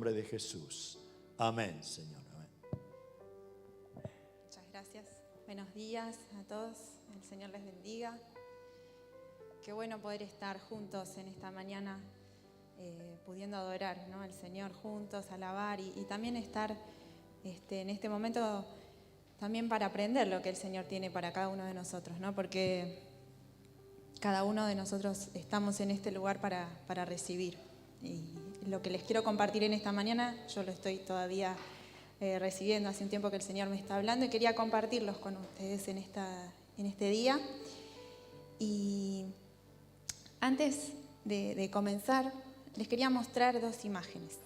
nombre de Jesús. Amén, Señor. Amén. Muchas gracias. Buenos días a todos. El Señor les bendiga. Qué bueno poder estar juntos en esta mañana, pudiendo adorar, ¿no?, al Señor juntos, alabar y también estar en este momento también para aprender lo que el Señor tiene para cada uno de nosotros, ¿no? Porque cada uno de nosotros estamos en este lugar para recibir. Y lo que les quiero compartir en esta mañana, yo lo estoy todavía recibiendo. Hace un tiempo que el Señor me está hablando y quería compartirlos con ustedes en este día. Y antes de comenzar, les quería mostrar dos imágenes.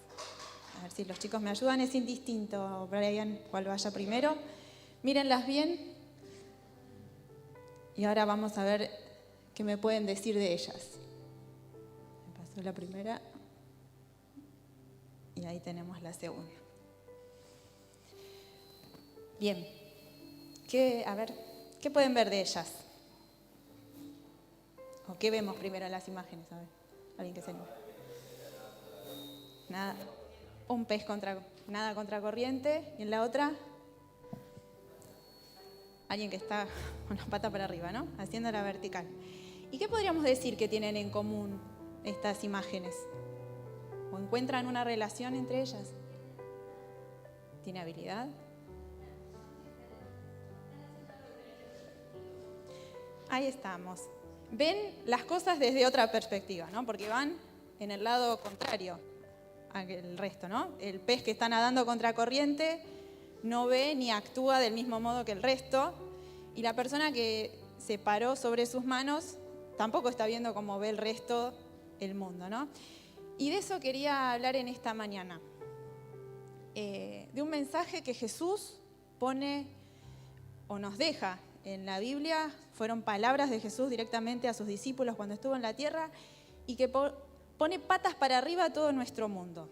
A ver si los chicos me ayudan. Es indistinto, Brian, cuál vaya primero. Mírenlas bien. Y ahora vamos a ver qué me pueden decir de ellas. Me pasó la primera. Y ahí tenemos la segunda. Bien. A ver, ¿qué pueden ver de ellas? ¿O qué vemos primero en las imágenes? A ver, alguien que se anime. Nada. Un pez nada contra corriente. ¿Y en la otra? Alguien que está con las patas para arriba, ¿no? Haciendo la vertical. ¿Y qué podríamos decir que tienen en común estas imágenes? ¿O encuentran una relación entre ellas? ¿Tiene habilidad? Ahí estamos. Ven las cosas desde otra perspectiva, ¿no? Porque van en el lado contrario al resto, ¿no? El pez que está nadando contra corriente no ve ni actúa del mismo modo que el resto, y la persona que se paró sobre sus manos tampoco está viendo cómo ve el resto el mundo, ¿no? Y de eso quería hablar en esta mañana, de un mensaje que Jesús pone o nos deja en la Biblia. Fueron palabras de Jesús directamente a sus discípulos cuando estuvo en la tierra, y que pone patas para arriba a todo nuestro mundo.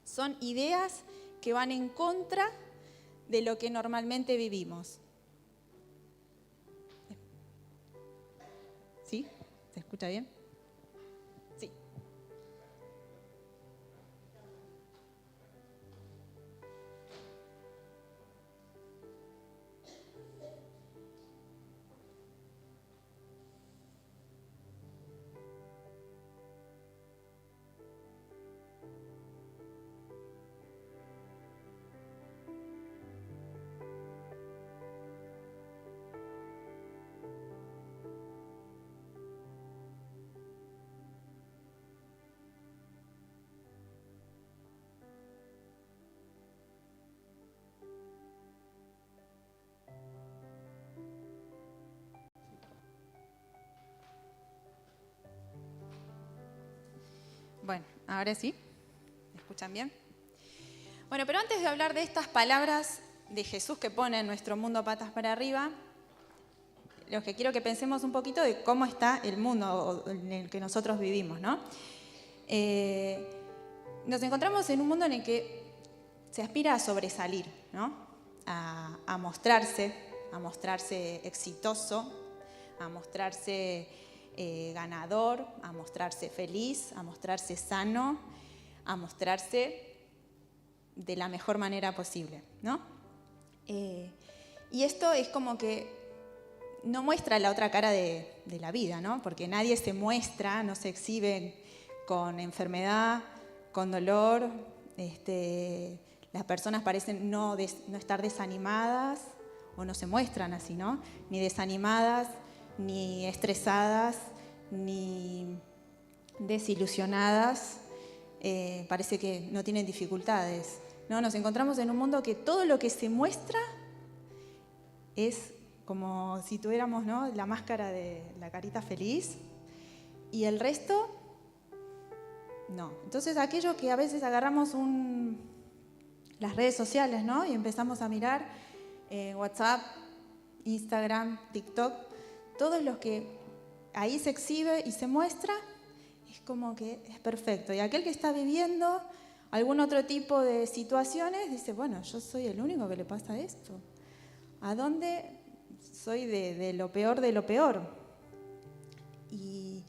Son ideas que van en contra de lo que normalmente vivimos. ¿Sí? ¿Se escucha bien? Sí. Bueno, ahora sí. ¿Me escuchan bien? Bueno, pero antes de hablar de estas palabras de Jesús que pone en nuestro mundo patas para arriba, lo que quiero que pensemos un poquito de cómo está el mundo en el que nosotros vivimos, ¿no? Nos encontramos en un mundo en el que se aspira a sobresalir, ¿no? A mostrarse exitoso, a mostrarse ganador, a mostrarse feliz, a mostrarse sano, a mostrarse de la mejor manera posible, ¿no? Y esto es como que no muestra la otra cara de la vida, ¿no? Porque nadie se muestra, no se exhibe con enfermedad, con dolor. Las personas parecen no estar desanimadas, o no se muestran así, ¿no? Ni desanimadas, ni estresadas, ni desilusionadas. Parece que no tienen dificultades, ¿no? Nos encontramos en un mundo que todo lo que se muestra es como si tuviéramos, ¿no?, la máscara de la carita feliz, y el resto no. Entonces, aquello que a veces agarramos las redes sociales, ¿no?, y empezamos a mirar WhatsApp, Instagram, TikTok, todo lo que ahí se exhibe y se muestra es como que es perfecto. Y aquel que está viviendo algún otro tipo de situaciones dice, bueno, yo soy el único que le pasa esto. ¿A dónde soy de lo peor de lo peor? Y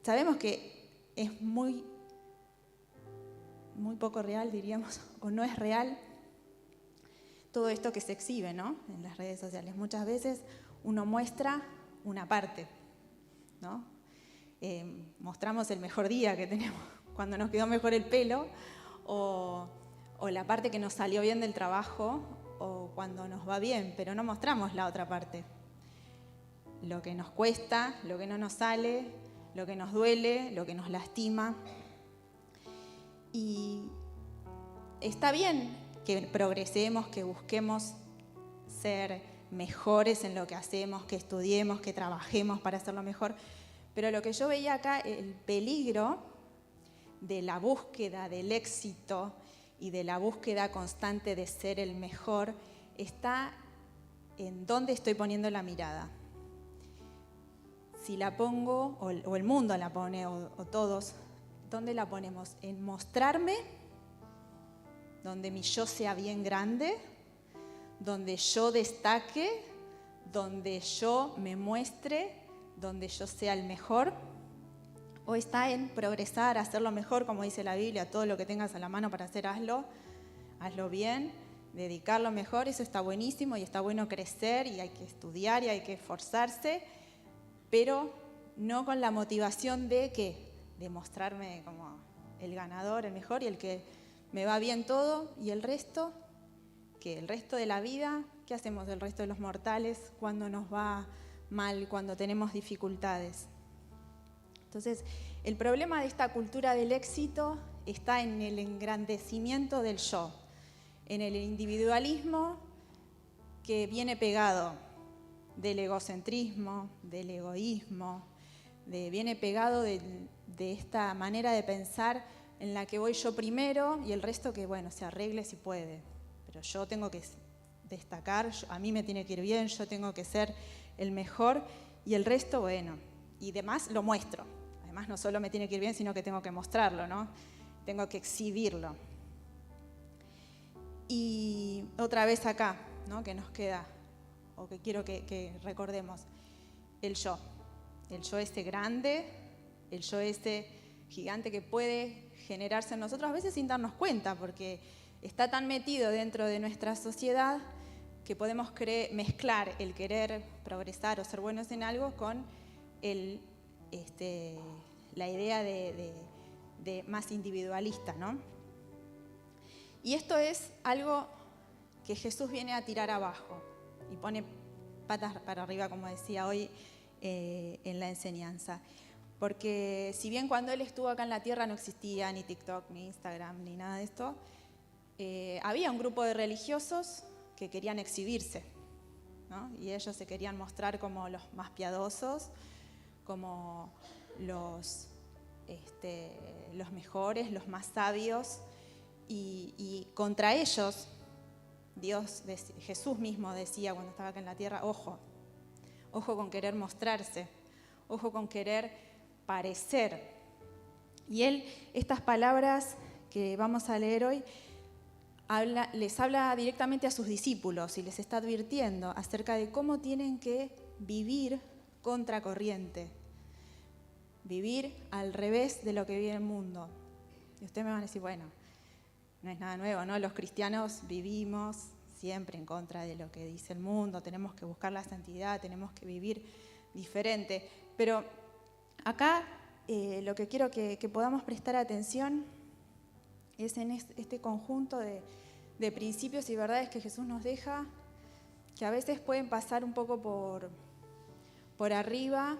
sabemos que es muy muy poco real, diríamos, o no es real todo esto que se exhibe, ¿no?, en las redes sociales. Muchas veces uno muestra una parte, ¿no? Mostramos el mejor día que tenemos, cuando nos quedó mejor el pelo, o la parte que nos salió bien del trabajo, o cuando nos va bien, pero no mostramos la otra parte. Lo que nos cuesta, lo que no nos sale, lo que nos duele, lo que nos lastima. Y está bien que progresemos, que busquemos ser mejores en lo que hacemos, que estudiemos, que trabajemos para hacerlo mejor. Pero lo que yo veía acá, el peligro de la búsqueda del éxito y de la búsqueda constante de ser el mejor, está en dónde estoy poniendo la mirada. Si la pongo, o el mundo la pone, o todos, ¿dónde la ponemos? ¿En mostrarme? Donde mi yo sea bien grande, donde yo destaque, donde yo me muestre, donde yo sea el mejor. ¿O está en progresar, hacerlo mejor, como dice la Biblia, todo lo que tengas a la mano para hacer, hazlo bien, dedicarlo mejor? Eso está buenísimo y está bueno crecer y hay que estudiar y hay que esforzarse, pero no con la motivación de ¿qué? De mostrarme como el ganador, el mejor y el que me va bien todo. ¿Y el resto? ¿Qué? ¿El resto de la vida? ¿Qué hacemos del resto de los mortales cuando nos va mal, cuando tenemos dificultades? Entonces, el problema de esta cultura del éxito está en el engrandecimiento del yo, en el individualismo que viene pegado del egocentrismo, del egoísmo, viene pegado de esta manera de pensar en la que voy yo primero y el resto que, bueno, se arregle si puede. Pero yo tengo que destacar, a mí me tiene que ir bien, yo tengo que ser el mejor y el resto, bueno, y demás lo muestro. Además, no solo me tiene que ir bien, sino que tengo que mostrarlo, ¿no? Tengo que exhibirlo. Y otra vez acá, ¿no?, que nos queda, o que quiero que recordemos, el yo ese grande, el yo ese gigante que puede generarse en nosotros a veces sin darnos cuenta, porque está tan metido dentro de nuestra sociedad que podemos mezclar el querer progresar o ser buenos en algo con la idea de más individualista, ¿no? Y esto es algo que Jesús viene a tirar abajo y pone patas para arriba, como decía hoy en la enseñanza. Porque si bien cuando Él estuvo acá en la tierra no existía ni TikTok, ni Instagram, ni nada de esto, había un grupo de religiosos que querían exhibirse, ¿no? Y ellos se querían mostrar como los más piadosos, como los mejores, los más sabios, y contra ellos Jesús mismo decía cuando estaba acá en la tierra, ojo con querer mostrarse, ojo con querer parecer. Y Él, estas palabras que vamos a leer hoy, les habla directamente a sus discípulos y les está advirtiendo acerca de cómo tienen que vivir contracorriente, vivir al revés de lo que vive el mundo. Y ustedes me van a decir, bueno, no es nada nuevo, ¿no? Los cristianos vivimos siempre en contra de lo que dice el mundo, tenemos que buscar la santidad, tenemos que vivir diferente. Pero acá lo que quiero que podamos prestar atención es en este conjunto de principios y verdades que Jesús nos deja, que a veces pueden pasar un poco por arriba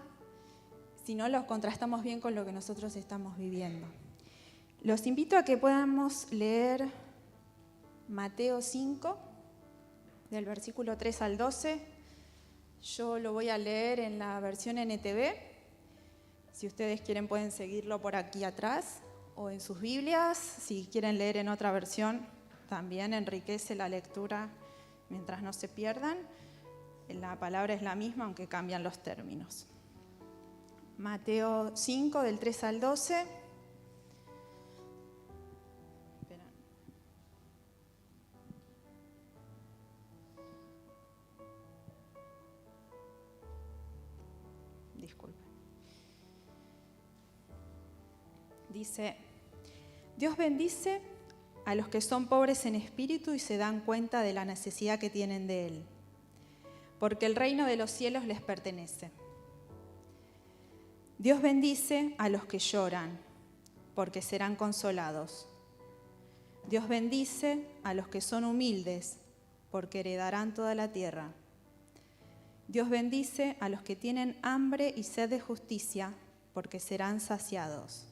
si no los contrastamos bien con lo que nosotros estamos viviendo. Los invito a que podamos leer Mateo 5, del versículo 3 al 12. Yo lo voy a leer en la versión NTV. Si ustedes quieren pueden seguirlo por aquí atrás o en sus Biblias. Si quieren leer en otra versión, también enriquece la lectura mientras no se pierdan. La palabra es la misma, aunque cambian los términos. Mateo 5, del 3 al 12. Disculpen. Dice, Dios bendice a los que son pobres en espíritu y se dan cuenta de la necesidad que tienen de Él, porque el reino de los cielos les pertenece. Dios bendice a los que lloran, porque serán consolados. Dios bendice a los que son humildes, porque heredarán toda la tierra. Dios bendice a los que tienen hambre y sed de justicia, porque serán saciados.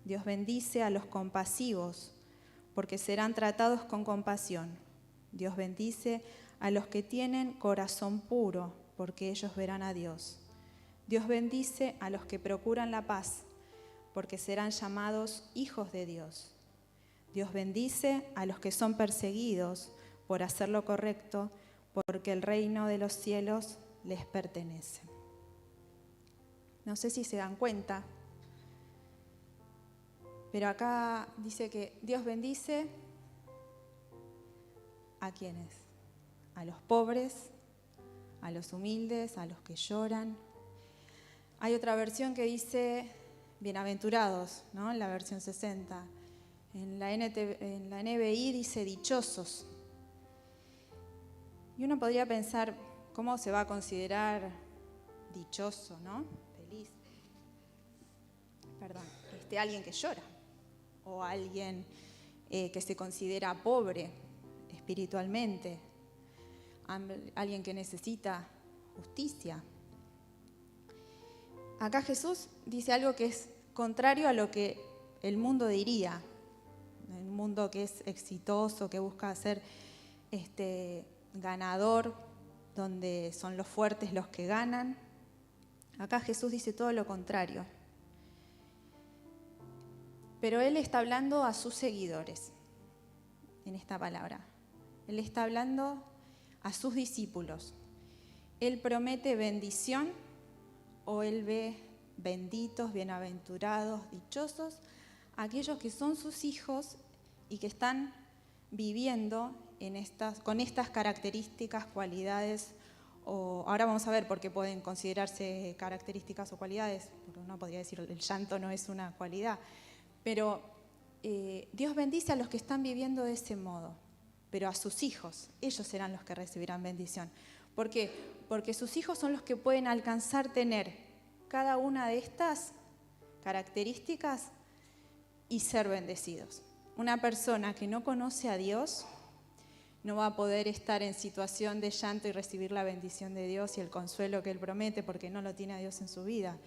Dios bendice a los compasivos, porque serán tratados con compasión. Dios bendice a los que tienen corazón puro, porque ellos verán a Dios. Dios bendice a los que procuran la paz, porque serán llamados hijos de Dios. Dios bendice a los que son perseguidos por hacer lo correcto, porque el reino de los cielos les pertenece. No sé si se dan cuenta, pero acá dice que Dios bendice ¿a quiénes? A los pobres, a los humildes, a los que lloran. Hay otra versión que dice bienaventurados, ¿no? En la versión 60. En la NBI dice dichosos. Y uno podría pensar, ¿cómo se va a considerar dichoso, ¿no? Feliz. Perdón, alguien que llora o alguien que se considera pobre espiritualmente, alguien que necesita justicia. Acá Jesús dice algo que es contrario a lo que el mundo diría. El mundo que es exitoso, que busca ser ganador, donde son los fuertes los que ganan. Acá Jesús dice todo lo contrario. Pero Él está hablando a sus seguidores en esta palabra. Él está hablando a sus discípulos. Él promete bendición o Él ve benditos, bienaventurados, dichosos, aquellos que son sus hijos y que están viviendo con estas características, cualidades, o ahora vamos a ver por qué pueden considerarse características o cualidades, porque uno podría decir el llanto no es una cualidad, pero Dios bendice a los que están viviendo de ese modo, pero a sus hijos, ellos serán los que recibirán bendición. ¿Por qué? Porque sus hijos son los que pueden alcanzar tener cada una de estas características y ser bendecidos. Una persona que no conoce a Dios no va a poder estar en situación de llanto y recibir la bendición de Dios y el consuelo que Él promete porque no lo tiene a Dios en su vida,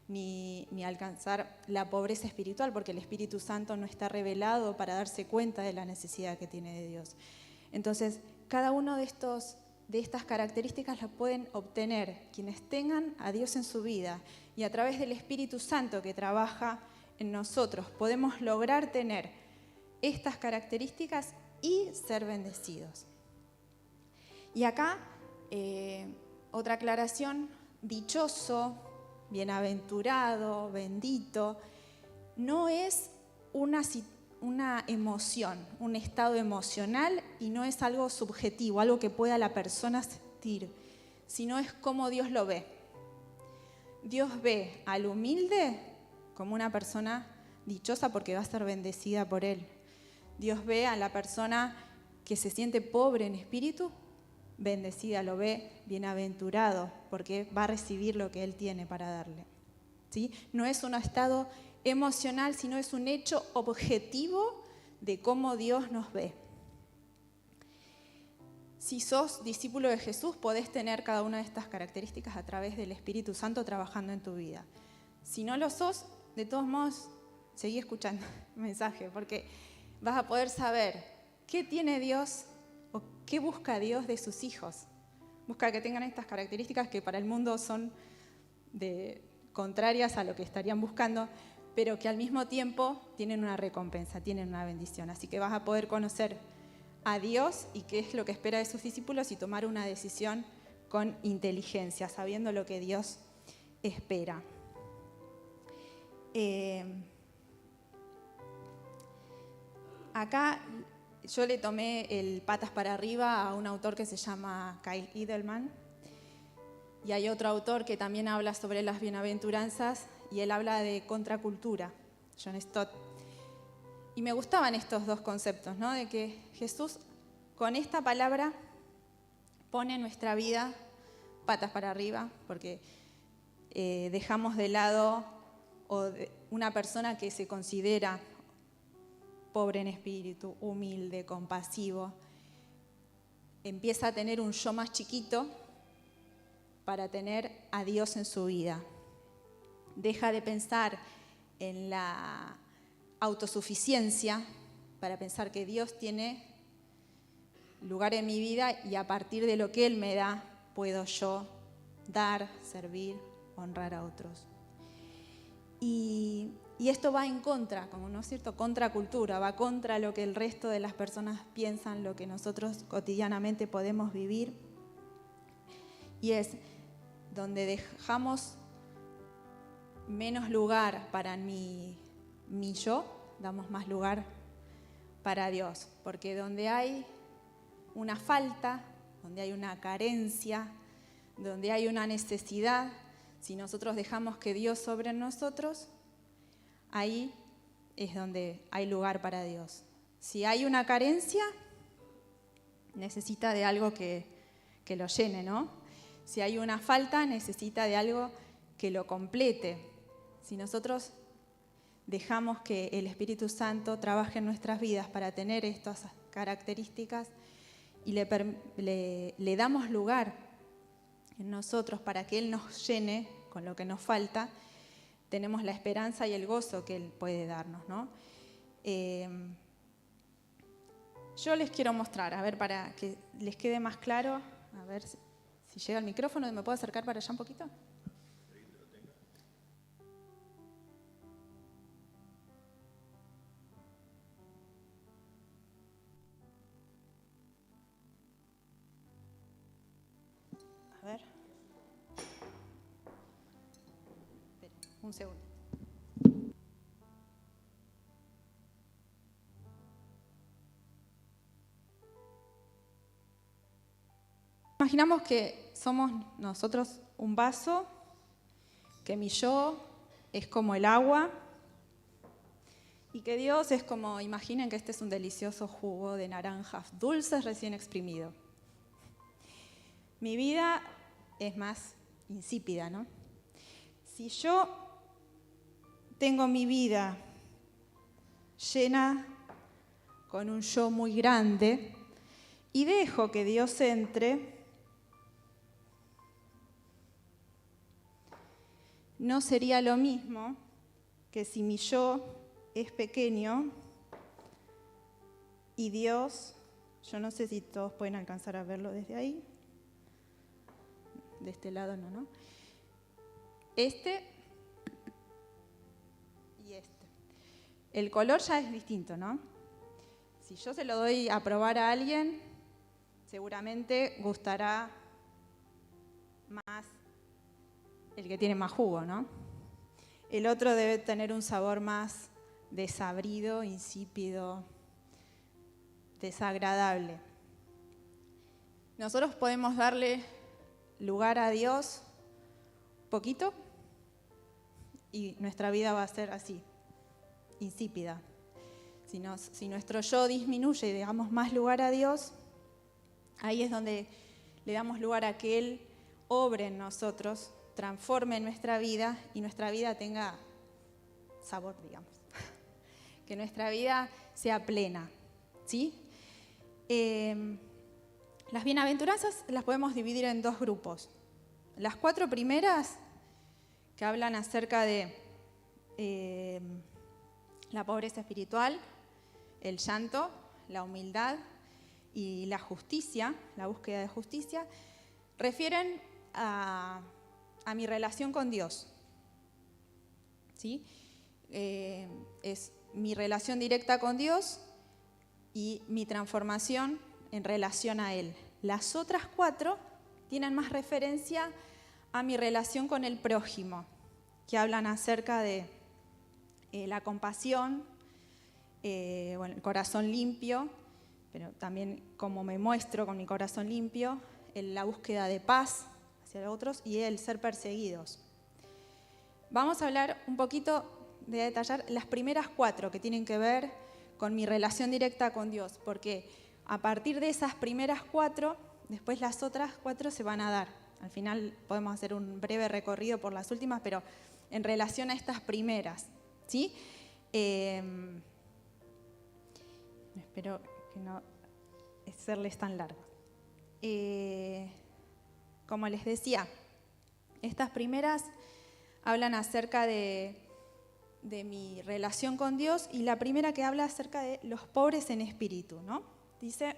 ni alcanzar la pobreza espiritual porque el Espíritu Santo no está revelado para darse cuenta de la necesidad que tiene de Dios. Entonces, cada uno de estas características las pueden obtener quienes tengan a Dios en su vida y a través del Espíritu Santo que trabaja en nosotros podemos lograr tener estas características y ser bendecidos. Y acá, otra aclaración, dichoso, bienaventurado, bendito, no es una emoción, un estado emocional y no es algo subjetivo, algo que pueda la persona sentir, sino es como Dios lo ve. Dios ve al humilde como una persona dichosa porque va a ser bendecida por Él. Dios ve a la persona que se siente pobre en espíritu, bendecida, lo ve bienaventurado porque va a recibir lo que Él tiene para darle. ¿Sí? No es un estado emocional, sino es un hecho objetivo de cómo Dios nos ve. Si sos discípulo de Jesús, podés tener cada una de estas características a través del Espíritu Santo trabajando en tu vida. Si no lo sos, de todos modos, seguí escuchando el mensaje, porque vas a poder saber qué tiene Dios o qué busca Dios de sus hijos. Busca que tengan estas características que para el mundo son contrarias a lo que estarían buscando, pero que al mismo tiempo tienen una recompensa, tienen una bendición. Así que vas a poder conocer a Dios y qué es lo que espera de sus discípulos y tomar una decisión con inteligencia, sabiendo lo que Dios espera. Acá yo le tomé el patas para arriba a un autor que se llama Kyle Idleman y hay otro autor que también habla sobre las bienaventuranzas y él habla de contracultura, John Stott. Y me gustaban estos dos conceptos, ¿no? De que Jesús con esta palabra pone nuestra vida patas para arriba, porque dejamos de lado una persona que se considera pobre en espíritu, humilde, compasivo, empieza a tener un yo más chiquito para tener a Dios en su vida. Deja de pensar en la autosuficiencia para pensar que Dios tiene lugar en mi vida y a partir de lo que Él me da, puedo yo dar, servir, honrar a otros. Y esto va en contra, como no es cierto, contracultura, va contra lo que el resto de las personas piensan, lo que nosotros cotidianamente podemos vivir. Y es donde dejamos menos lugar para mi yo, damos más lugar para Dios. Porque donde hay una falta, donde hay una carencia, donde hay una necesidad, si nosotros dejamos que Dios sobre nosotros, ahí es donde hay lugar para Dios. Si hay una carencia, necesita de algo que lo llene, ¿no? Si hay una falta, necesita de algo que lo complete. Si nosotros dejamos que el Espíritu Santo trabaje en nuestras vidas para tener estas características y le damos lugar en nosotros para que Él nos llene con lo que nos falta, tenemos la esperanza y el gozo que Él puede darnos, ¿no? Yo les quiero mostrar, a ver, para que les quede más claro, a ver si llega el micrófono, ¿me puedo acercar para allá un poquito? A ver. Espera, un segundo. Imaginamos que somos nosotros un vaso, que mi yo es como el agua y que Dios es como, imaginen que este es un delicioso jugo de naranjas dulces recién exprimido. Mi vida es más insípida, ¿no? Si yo tengo mi vida llena con un yo muy grande y dejo que Dios entre, no sería lo mismo que si mi yo es pequeño y Dios, yo no sé si todos pueden alcanzar a verlo desde ahí, de este lado no, ¿no? Este y este. El color ya es distinto, ¿no? Si yo se lo doy a probar a alguien, seguramente gustará más el que tiene más jugo, ¿no? El otro debe tener un sabor más desabrido, insípido, desagradable. Nosotros podemos darle lugar a Dios poquito y nuestra vida va a ser así, insípida. Si nuestro yo disminuye y damos más lugar a Dios, ahí es donde le damos lugar a que Él obre en nosotros, transforme nuestra vida y nuestra vida tenga sabor, digamos. Que nuestra vida sea plena, ¿sí? Las bienaventuranzas las podemos dividir en dos grupos. Las 4 primeras, que hablan acerca de la pobreza espiritual, el llanto, la humildad y la justicia, la búsqueda de justicia, refieren a mi relación con Dios, ¿sí? Es mi relación directa con Dios y mi transformación en relación a Él. Las otras 4 tienen más referencia a mi relación con el prójimo, que hablan acerca de la compasión, el corazón limpio, pero también cómo me muestro con mi corazón limpio, la búsqueda de paz hacia otros y el ser perseguidos. Vamos a hablar un poquito de detallar las primeras 4 que tienen que ver con mi relación directa con Dios, porque a partir de esas primeras 4, después las otras 4 se van a dar. Al final podemos hacer un breve recorrido por las últimas, pero en relación a estas primeras, ¿sí? Espero que no serles tan largo. Como les decía, estas primeras hablan acerca de mi relación con Dios, y la primera que habla acerca de los pobres en espíritu, ¿no? Dice: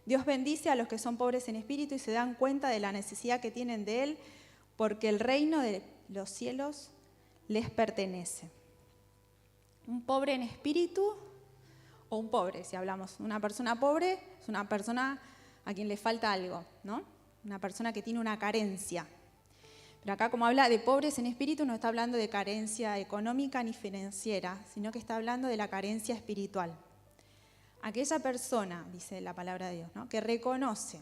Dios bendice a los que son pobres en espíritu y se dan cuenta de la necesidad que tienen de Él, porque el reino de los cielos les pertenece. Un pobre en espíritu, o un pobre, si hablamos de una persona pobre, es una persona a quien le falta algo, ¿no? Una persona que tiene una carencia. Pero acá, como habla de pobres en espíritu, no está hablando de carencia económica ni financiera, sino que está hablando de la carencia espiritual. Aquella persona, dice la palabra de Dios, ¿no?, que reconoce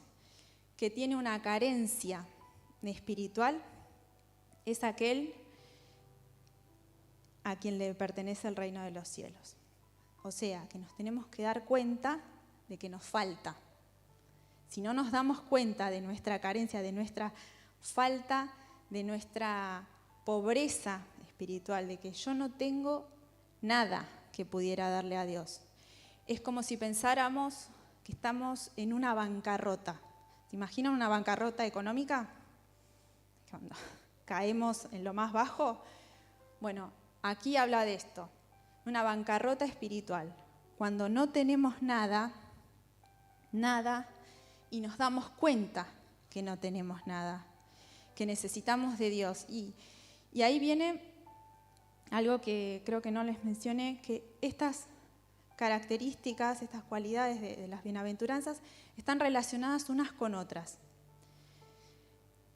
que tiene una carencia espiritual, es aquel a quien le pertenece el reino de los cielos. O sea, que nos tenemos que dar cuenta de que nos falta. Si no nos damos cuenta de nuestra carencia, de nuestra falta, de nuestra pobreza espiritual, de que yo no tengo nada que pudiera darle a Dios, es como si pensáramos que estamos en una bancarrota. ¿Se imaginan una bancarrota económica? Cuando caemos en lo más bajo. Bueno, aquí habla de esto, una bancarrota espiritual. Cuando no tenemos nada, y nos damos cuenta que no tenemos nada, que necesitamos de Dios. Y ahí viene algo que creo que no les mencioné, que estas características, estas cualidades de las bienaventuranzas están relacionadas unas con otras.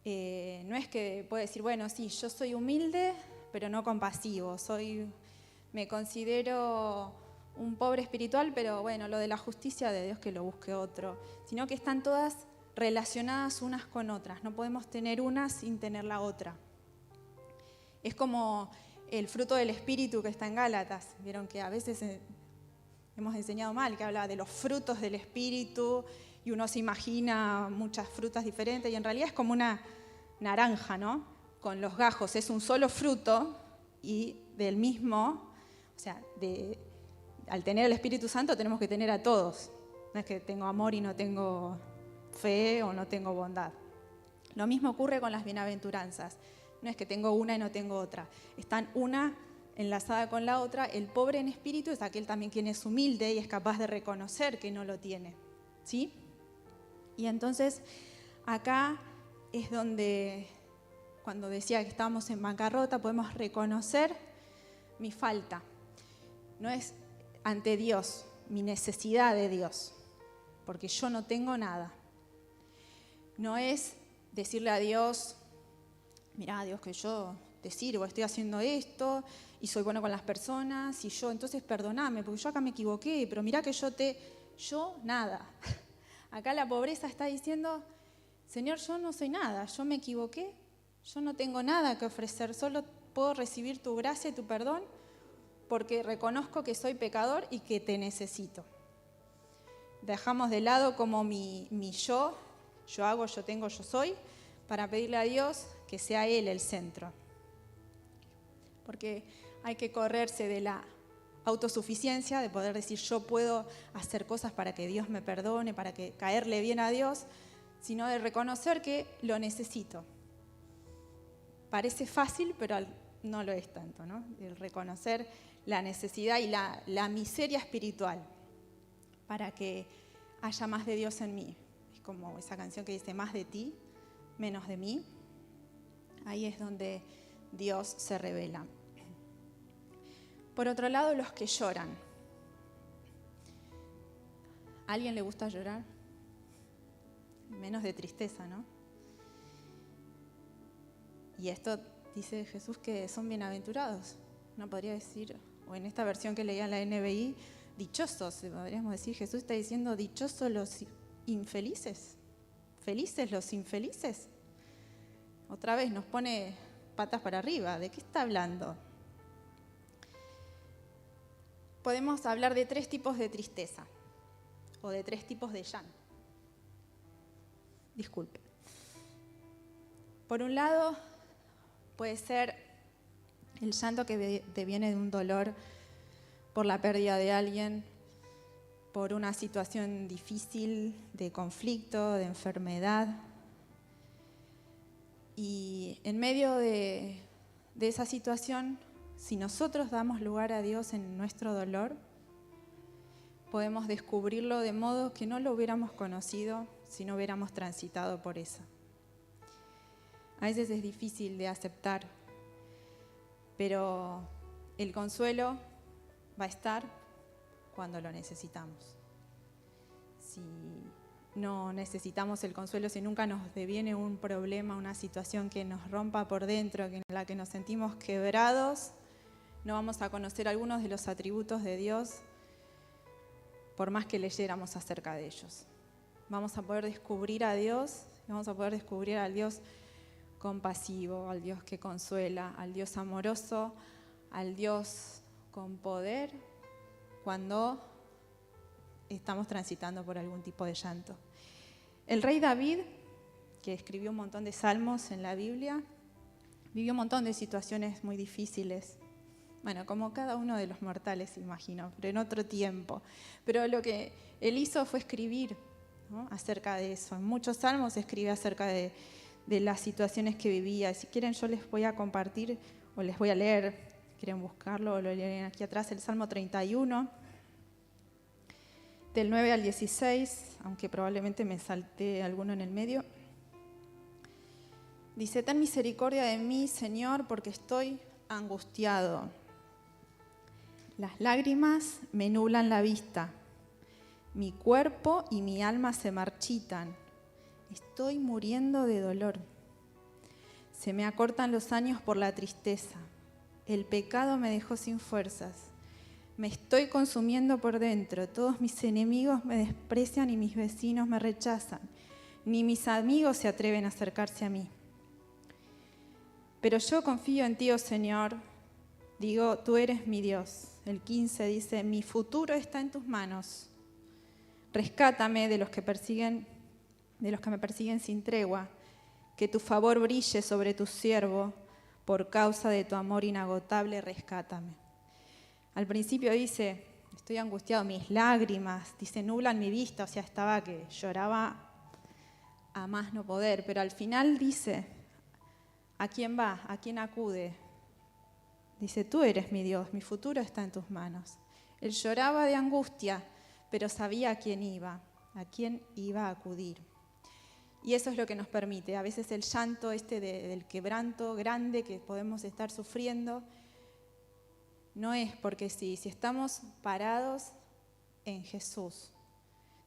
No es que puede decir, bueno, sí, yo soy humilde, pero no compasivo, me considero un pobre espiritual, pero bueno, lo de la justicia de Dios que lo busque otro, sino que están todas relacionadas unas con otras. No podemos tener una sin tener la otra. Es como el fruto del Espíritu que está en Gálatas. Vieron que a veces hemos enseñado mal, que habla de los frutos del Espíritu y uno se imagina muchas frutas diferentes y en realidad es como una naranja, ¿no?, con los gajos. Es un solo fruto y del mismo, o sea, al tener el Espíritu Santo tenemos que tener a todos. No es que tengo amor y no tengo fe o no tengo bondad. Lo mismo ocurre con las bienaventuranzas. No es que tengo una y no tengo otra. Están una enlazada con la otra. El pobre en espíritu es aquel también quien es humilde y es capaz de reconocer que no lo tiene, ¿sí? Y entonces acá es donde, cuando decía que estábamos en bancarrota, podemos reconocer mi falta. No es ante Dios, mi necesidad de Dios, porque yo no tengo nada. No es decirle a Dios, mirá, Dios, que yo te sirvo, estoy haciendo esto y soy bueno con las personas y yo, entonces perdoname, porque yo acá me equivoqué, pero mirá que yo nada. Acá la pobreza está diciendo, Señor, yo no soy nada, yo me equivoqué, yo no tengo nada que ofrecer, solo puedo recibir tu gracia y tu perdón porque reconozco que soy pecador y que te necesito. Dejamos de lado como mi yo hago, yo tengo, yo soy, para pedirle a Dios que sea Él el centro. Porque hay que correrse de la autosuficiencia, de poder decir yo puedo hacer cosas para que Dios me perdone, para que caerle bien a Dios, sino de reconocer que lo necesito. Parece fácil, pero no lo es tanto, ¿no? El reconocer la necesidad y la miseria espiritual para que haya más de Dios en mí. Es como esa canción que dice, más de ti, menos de mí. Ahí es donde Dios se revela. Por otro lado, los que lloran. ¿A alguien le gusta llorar? Menos de tristeza, ¿no? Y esto dice Jesús que son bienaventurados. No podría decir, o en esta versión que leía en la NBI, dichosos. Podríamos decir, Jesús está diciendo, dichosos los infelices. Felices los infelices. Otra vez nos pone patas para arriba. ¿De qué está hablando? podemos hablar de 3 tipos de tristeza o de 3 tipos de llanto. Disculpe. Por un lado, puede ser el llanto que deviene de un dolor por la pérdida de alguien, por una situación difícil de conflicto, de enfermedad. Y en medio de esa situación, si nosotros damos lugar a Dios en nuestro dolor, podemos descubrirlo de modo que no lo hubiéramos conocido si no hubiéramos transitado por eso. A veces es difícil de aceptar, pero el consuelo va a estar cuando lo necesitamos. Si no necesitamos el consuelo, si nunca nos deviene un problema, una situación que nos rompa por dentro, en la que nos sentimos quebrados, no vamos a conocer algunos de los atributos de Dios por más que leyéramos acerca de ellos. Vamos a poder descubrir a Dios, vamos a poder descubrir al Dios compasivo, al Dios que consuela, al Dios amoroso, al Dios con poder, cuando estamos transitando por algún tipo de llanto. El rey David, que escribió un montón de salmos en la Biblia, vivió un montón de situaciones muy difíciles. Bueno, como cada uno de los mortales, imagino, pero en otro tiempo. Pero lo que él hizo fue escribir, ¿no?, acerca de eso. En muchos salmos escribe acerca de las situaciones que vivía. Si quieren, yo les voy a compartir o les voy a leer. Quieren buscarlo o lo leen aquí atrás, el Salmo 31. Del 9 al 16, aunque probablemente me salté alguno en el medio. Dice: ten misericordia de mí, Señor, porque estoy angustiado. Las lágrimas me nublan la vista. Mi cuerpo y mi alma se marchitan. Estoy muriendo de dolor. Se me acortan los años por la tristeza. El pecado me dejó sin fuerzas. Me estoy consumiendo por dentro. Todos mis enemigos me desprecian y mis vecinos me rechazan. Ni mis amigos se atreven a acercarse a mí. Pero yo confío en ti, oh Señor. Digo, tú eres mi Dios. El 15 dice: mi futuro está en tus manos. Rescátame de los que me persiguen sin tregua. Que tu favor brille sobre tu siervo. Por causa de tu amor inagotable, rescátame. Al principio dice: estoy angustiado, mis lágrimas, dice, nublan mi vista, o sea, estaba que lloraba a más no poder, pero al final dice: ¿a quién va? ¿A quién acude? Dice: tú eres mi Dios, mi futuro está en tus manos. Él lloraba de angustia, pero sabía a quién iba a acudir. Y eso es lo que nos permite. A veces el llanto del quebranto grande que podemos estar sufriendo, no es porque sí. Si estamos parados en Jesús,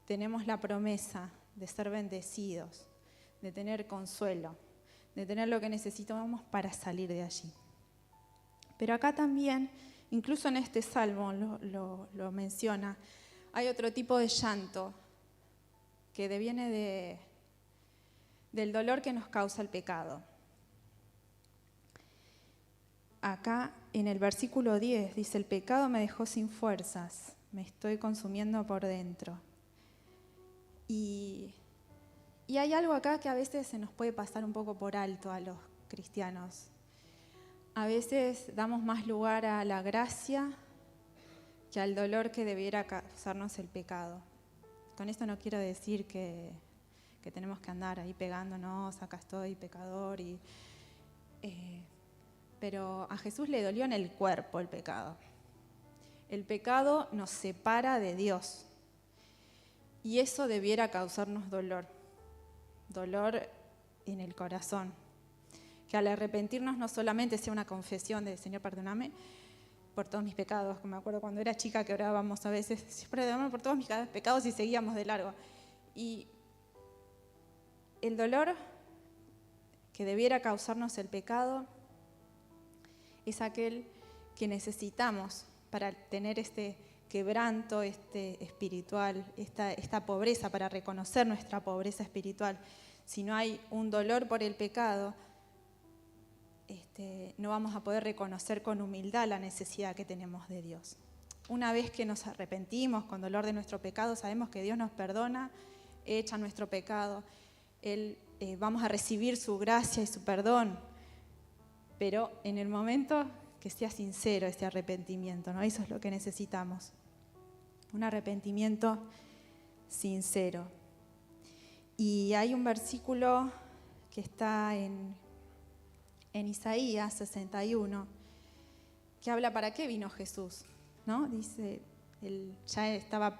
tenemos la promesa de ser bendecidos, de tener consuelo, de tener lo que necesitamos para salir de allí. Pero acá también, incluso en este salmo lo menciona, hay otro tipo de llanto que deviene del dolor que nos causa el pecado. Acá en el versículo 10 dice: el pecado me dejó sin fuerzas, me estoy consumiendo por dentro. Y hay algo acá que a veces se nos puede pasar un poco por alto a los cristianos. A veces damos más lugar a la gracia que al dolor que debiera causarnos el pecado. Con esto no quiero decir que tenemos que andar ahí pegándonos, acá estoy, pecador. Pero a Jesús le dolió en el cuerpo el pecado. El pecado nos separa de Dios. Y eso debiera causarnos dolor. Dolor en el corazón. Que al arrepentirnos no solamente sea una confesión de: Señor, perdóname por todos mis pecados. Me acuerdo cuando era chica que orábamos a veces: Señor, perdóname por todos mis pecados, y seguíamos de largo. Y el dolor que debiera causarnos el pecado es aquel que necesitamos para tener este quebranto espiritual, esta pobreza, para reconocer nuestra pobreza espiritual. Si no hay un dolor por el pecado, no vamos a poder reconocer con humildad la necesidad que tenemos de Dios. una vez que nos arrepentimos con dolor de nuestro pecado, sabemos que Dios nos perdona, echa nuestro pecado. Vamos a recibir su gracia y su perdón, pero en el momento que sea sincero ese arrepentimiento, ¿no? Eso es lo que necesitamos, un arrepentimiento sincero. Y hay un versículo que está en Isaías 61, que habla para qué vino Jesús, ¿no? Dice, él ya estaba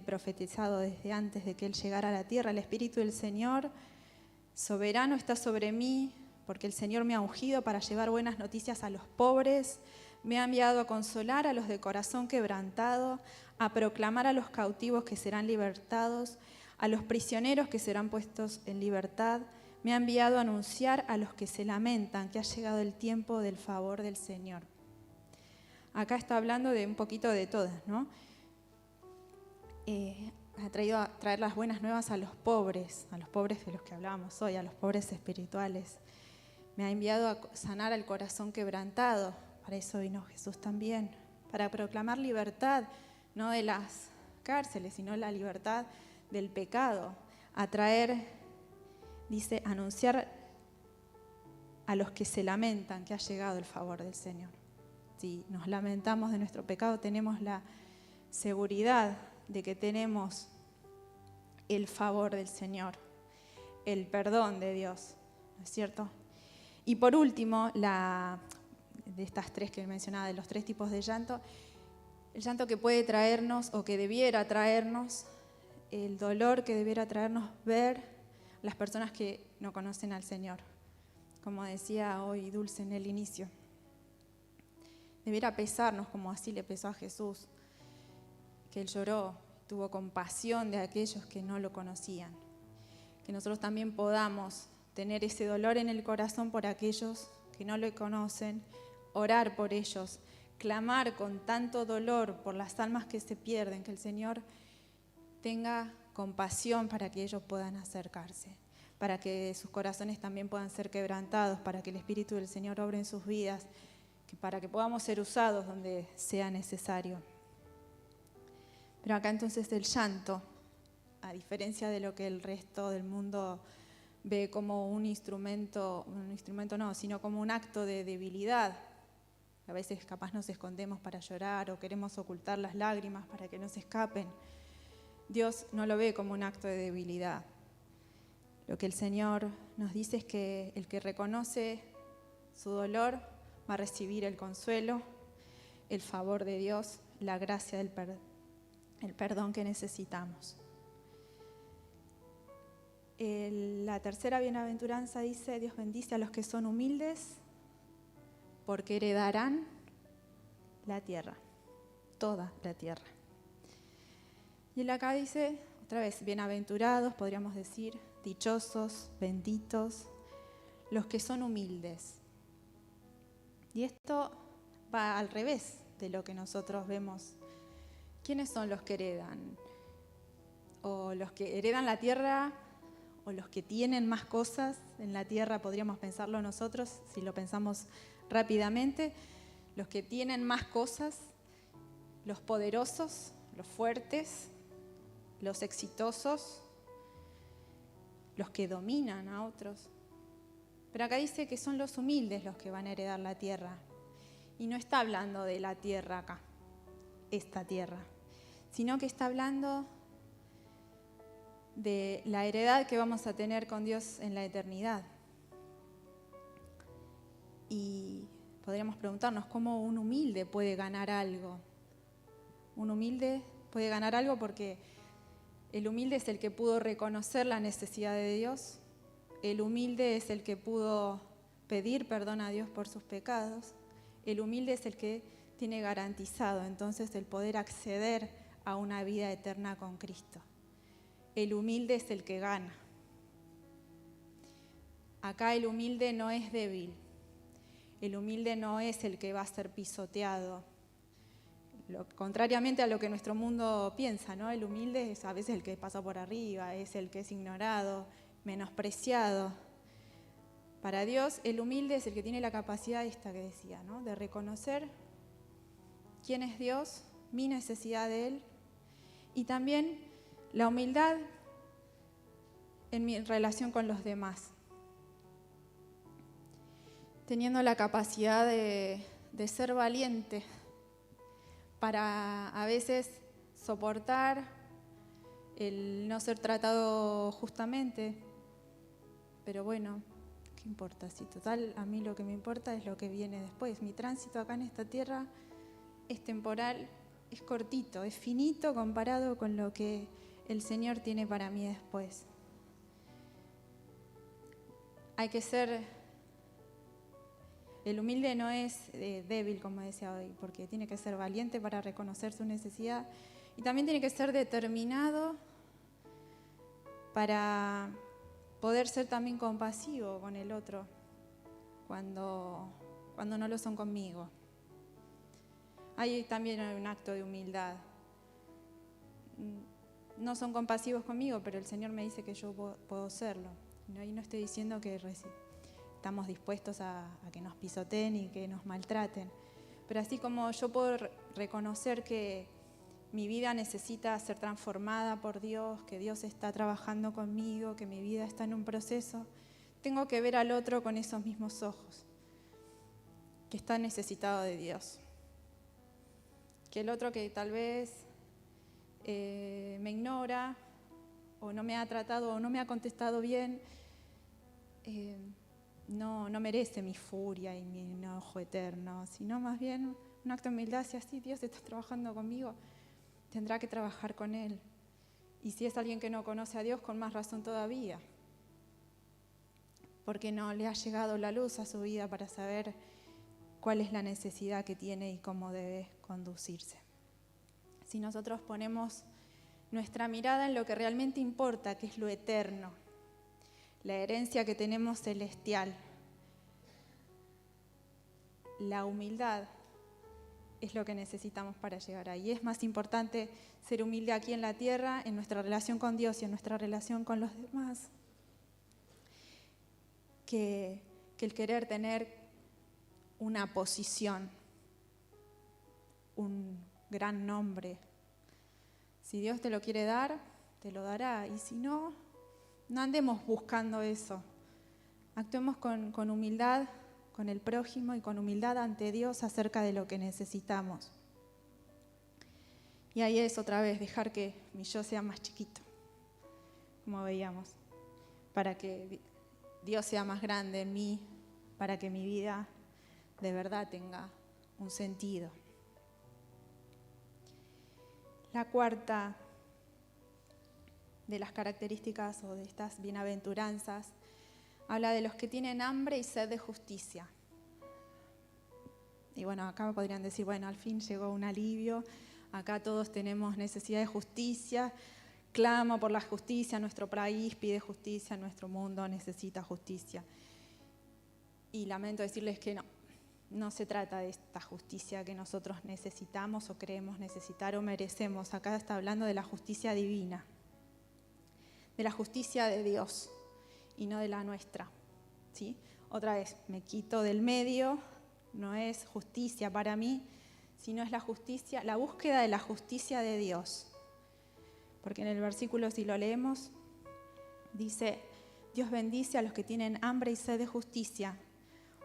profetizado desde antes de que Él llegara a la tierra. El Espíritu del Señor soberano está sobre mí, porque el Señor me ha ungido para llevar buenas noticias a los pobres, me ha enviado a consolar a los de corazón quebrantado, a proclamar a los cautivos que serán libertados, a los prisioneros que serán puestos en libertad. Me ha enviado a anunciar a los que se lamentan que ha llegado el tiempo del favor del Señor. Acá está hablando de un poquito de todas, ¿no? Ha traído a traer las buenas nuevas a los pobres de los que hablábamos hoy, a los pobres espirituales. Me ha enviado a sanar al corazón quebrantado. Para eso vino Jesús también, para proclamar libertad, no de las cárceles, sino la libertad del pecado. A traer, dice, anunciar a los que se lamentan que ha llegado el favor del Señor. Si nos lamentamos de nuestro pecado, tenemos la seguridad de que tenemos el favor del Señor, el perdón de Dios, ¿no es cierto? Y por último, de estas tres que mencionaba, de los tres tipos de llanto, el llanto que puede traernos o que debiera traernos, el dolor que debiera traernos ver las personas que no conocen al Señor. Como decía hoy Dulce en el inicio, debiera pesarnos como así le pesó a Jesús, que Él lloró, tuvo compasión de aquellos que no lo conocían. Que nosotros también podamos tener ese dolor en el corazón por aquellos que no lo conocen, orar por ellos, clamar con tanto dolor por las almas que se pierden, que el Señor tenga compasión para que ellos puedan acercarse, para que sus corazones también puedan ser quebrantados, para que el Espíritu del Señor obre en sus vidas, para que podamos ser usados donde sea necesario. Pero acá entonces el llanto, a diferencia de lo que el resto del mundo ve como un instrumento no, sino como un acto de debilidad. A veces capaz nos escondemos para llorar o queremos ocultar las lágrimas para que no se escapen. Dios no lo ve como un acto de debilidad. Lo que el Señor nos dice es que el que reconoce su dolor va a recibir el consuelo, el favor de Dios, la gracia del el perdón que necesitamos. La tercera bienaventuranza dice, Dios bendice a los que son humildes, porque heredarán la tierra, toda la tierra. Y acá dice, otra vez, bienaventurados, podríamos decir, dichosos, benditos, los que son humildes. Y esto va al revés de lo que nosotros vemos. ¿Quiénes son los que heredan? O los que heredan la tierra, o los que tienen más cosas en la tierra, podríamos pensarlo nosotros, si lo pensamos rápidamente. Los que tienen más cosas, los poderosos, los fuertes, los exitosos, los que dominan a otros. Pero acá dice que son los humildes los que van a heredar la tierra. Y no está hablando de la tierra acá, esta tierra, sino que está hablando de la heredad que vamos a tener con Dios en la eternidad. Y podríamos preguntarnos cómo un humilde puede ganar algo. Un humilde puede ganar algo porque el humilde es el que pudo reconocer la necesidad de Dios. El humilde es el que pudo pedir perdón a Dios por sus pecados. El humilde es el que tiene garantizado entonces el poder acceder a una vida eterna con Cristo. El humilde es el que gana. Acá el humilde no es débil. El humilde no es el que va a ser pisoteado. Contrariamente a lo que nuestro mundo piensa, ¿no? El humilde es a veces el que pasa por arriba, es el que es ignorado, menospreciado. Para Dios, el humilde es el que tiene la capacidad esta que decía, ¿no? De reconocer quién es Dios, mi necesidad de Él, y también la humildad en mi relación con los demás. Teniendo la capacidad de ser valiente para a veces soportar el no ser tratado justamente. Pero bueno, ¿qué importa? Si total, a mí lo que me importa es lo que viene después. Mi tránsito acá en esta tierra es temporal, es cortito, es finito comparado con lo que el Señor tiene para mí después. Hay que ser... El humilde no es débil, como decía hoy, porque tiene que ser valiente para reconocer su necesidad y también tiene que ser determinado para poder ser también compasivo con el otro cuando no lo son conmigo. Hay también un acto de humildad. No son compasivos conmigo, pero el Señor me dice que yo puedo serlo. Y no estoy diciendo que estamos dispuestos a que nos pisoteen y que nos maltraten. Pero así como yo puedo reconocer que mi vida necesita ser transformada por Dios, que Dios está trabajando conmigo, que mi vida está en un proceso, tengo que ver al otro con esos mismos ojos, que está necesitado de Dios. Que el otro que tal vez me ignora o no me ha tratado o no me ha contestado bien, no merece mi furia y mi enojo eterno, sino más bien un acto de humildad. Si así Dios está trabajando conmigo, tendrá que trabajar con Él. Y si es alguien que no conoce a Dios, con más razón todavía, porque no le ha llegado la luz a su vida para saber cuál es la necesidad que tiene y cómo debe conducirse. Si nosotros ponemos nuestra mirada en lo que realmente importa, que es lo eterno, la herencia que tenemos celestial, la humildad es lo que necesitamos para llegar ahí. Es más importante ser humilde aquí en la tierra, en nuestra relación con Dios y en nuestra relación con los demás, que el querer tener una posición, un gran nombre. Si Dios te lo quiere dar, te lo dará. Y si no, no andemos buscando eso. Actuemos con humildad con el prójimo y con humildad ante Dios acerca de lo que necesitamos. Y ahí es otra vez dejar que mi yo sea más chiquito, como veíamos, para que Dios sea más grande en mí, para que mi vida de verdad tenga un sentido. La cuarta de las características o de estas bienaventuranzas habla de los que tienen hambre y sed de justicia. Y bueno, acá podrían decir, bueno, al fin llegó un alivio, acá todos tenemos necesidad de justicia, clamo por la justicia, nuestro país pide justicia, nuestro mundo necesita justicia. Y lamento decirles que no se trata de esta justicia que nosotros necesitamos o creemos necesitar o merecemos. Acá está hablando de la justicia divina, de la justicia de Dios y no de la nuestra, ¿sí? Otra vez, me quito del medio, no es justicia para mí, sino es la justicia, la búsqueda de la justicia de Dios. Porque en el versículo, si lo leemos, dice, Dios bendice a los que tienen hambre y sed de justicia,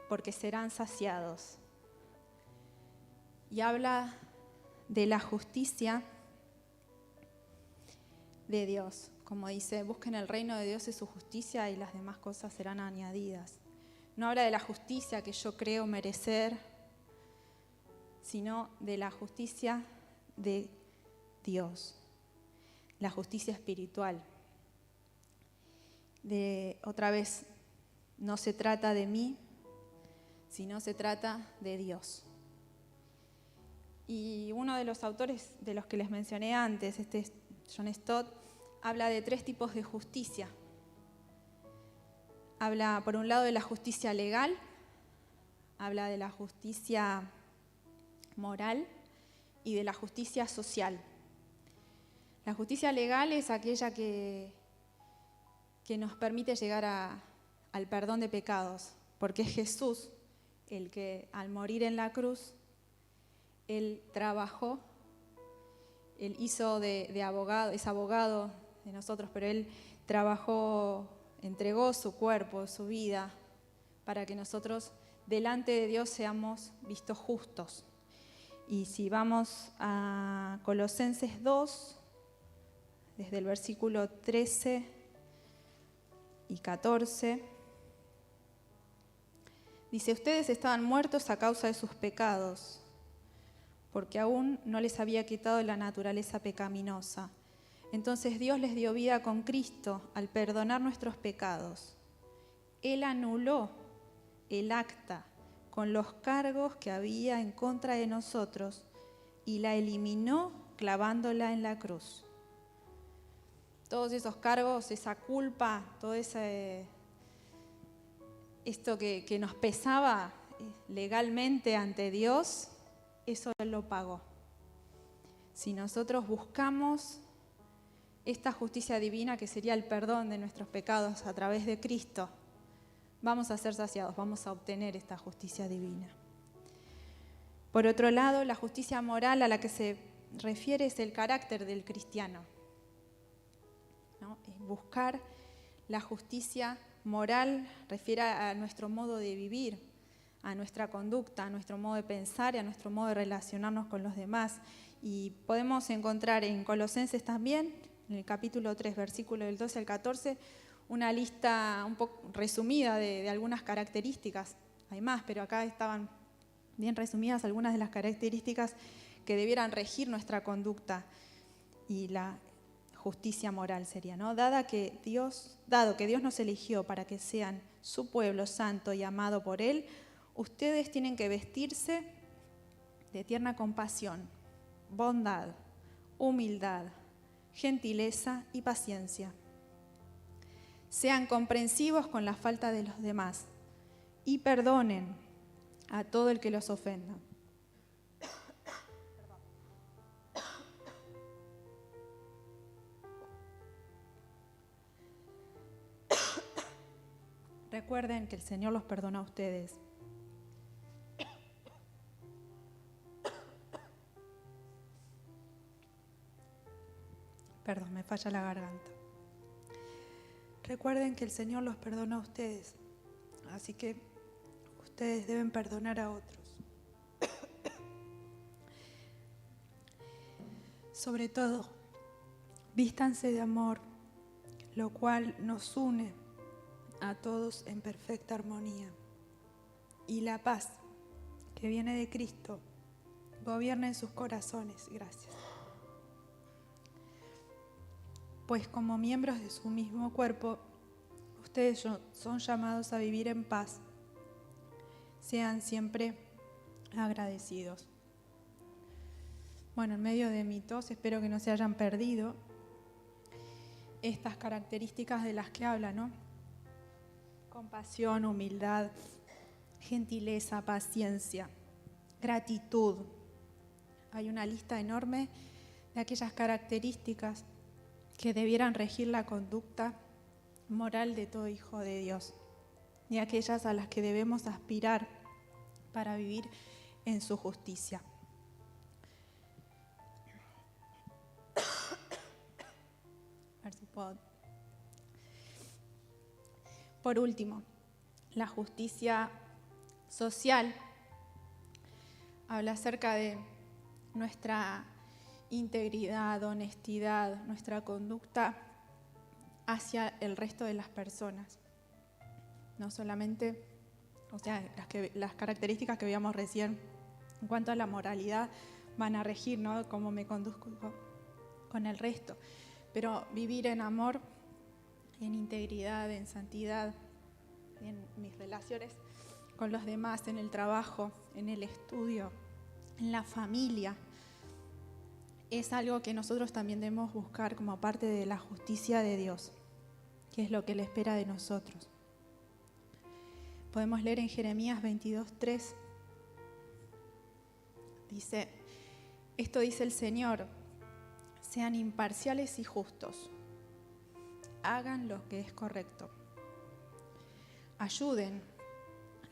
porque serán saciados. Y habla de la justicia de Dios. Como dice, busquen el reino de Dios y su justicia y las demás cosas serán añadidas. No habla de la justicia que yo creo merecer, sino de la justicia de Dios, la justicia espiritual. Otra vez, no se trata de mí, sino se trata de Dios. Y uno de los autores de los que les mencioné antes, John Stott, habla de 3 tipos de justicia. Habla, por un lado, de la justicia legal, habla de la justicia moral y de la justicia social. La justicia legal es aquella que nos permite llegar al perdón de pecados, porque es Jesús el que al morir en la cruz Él trabajó, Él hizo de abogado, es abogado de nosotros, pero Él trabajó, entregó su cuerpo, su vida, para que nosotros delante de Dios seamos vistos justos. Y si vamos a Colosenses 2, desde el versículo 13 y 14, dice: ustedes estaban muertos a causa de sus pecados, porque aún no les había quitado la naturaleza pecaminosa. Entonces Dios les dio vida con Cristo al perdonar nuestros pecados. Él anuló el acta con los cargos que había en contra de nosotros y la eliminó clavándola en la cruz. Todos esos cargos, esa culpa, todo esto que nos pesaba legalmente ante Dios, eso Él lo pagó. Si nosotros buscamos esta justicia divina, que sería el perdón de nuestros pecados a través de Cristo, vamos a ser saciados, vamos a obtener esta justicia divina. Por otro lado, la justicia moral a la que se refiere es el carácter del cristiano, ¿no? Buscar la justicia moral refiere a nuestro modo de vivir, a nuestra conducta, a nuestro modo de pensar y a nuestro modo de relacionarnos con los demás. Y podemos encontrar en Colosenses también, en el capítulo 3, versículo del 12 al 14, una lista un poco resumida de algunas características. Hay más, pero acá estaban bien resumidas algunas de las características que debieran regir nuestra conducta y la justicia moral sería, ¿no? Dado que Dios nos eligió para que sean su pueblo santo y amado por Él, ustedes tienen que vestirse de tierna compasión, bondad, humildad, gentileza y paciencia. Sean comprensivos con la falta de los demás y perdonen a todo el que los ofenda. Recuerden que el Señor los perdona a ustedes. Perdón, me falla la garganta. Recuerden que el Señor los perdona a ustedes, así que ustedes deben perdonar a otros. Sobre todo, vístanse de amor, lo cual nos une a todos en perfecta armonía. Y la paz que viene de Cristo gobierna en sus corazones. Gracias. Pues como miembros de su mismo cuerpo, ustedes son llamados a vivir en paz. Sean siempre agradecidos. Bueno, en medio de mi tos, espero que no se hayan perdido estas características de las que habla, ¿no? Compasión, humildad, gentileza, paciencia, gratitud. Hay una lista enorme de aquellas características que debieran regir la conducta moral de todo hijo de Dios y aquellas a las que debemos aspirar para vivir en su justicia. A ver si puedo. Por último, la justicia social habla acerca de nuestra integridad, honestidad, nuestra conducta hacia el resto de las personas. No solamente, las características que veíamos recién en cuanto a la moralidad van a regir, ¿no? Cómo me conduzco con el resto. Pero vivir en amor, en integridad, en santidad, en mis relaciones con los demás, en el trabajo, en el estudio, en la familia, es algo que nosotros también debemos buscar como parte de la justicia de Dios, que es lo que Él espera de nosotros. Podemos leer en Jeremías 22:3. Dice: esto dice el Señor, sean imparciales y justos, hagan lo que es correcto, ayuden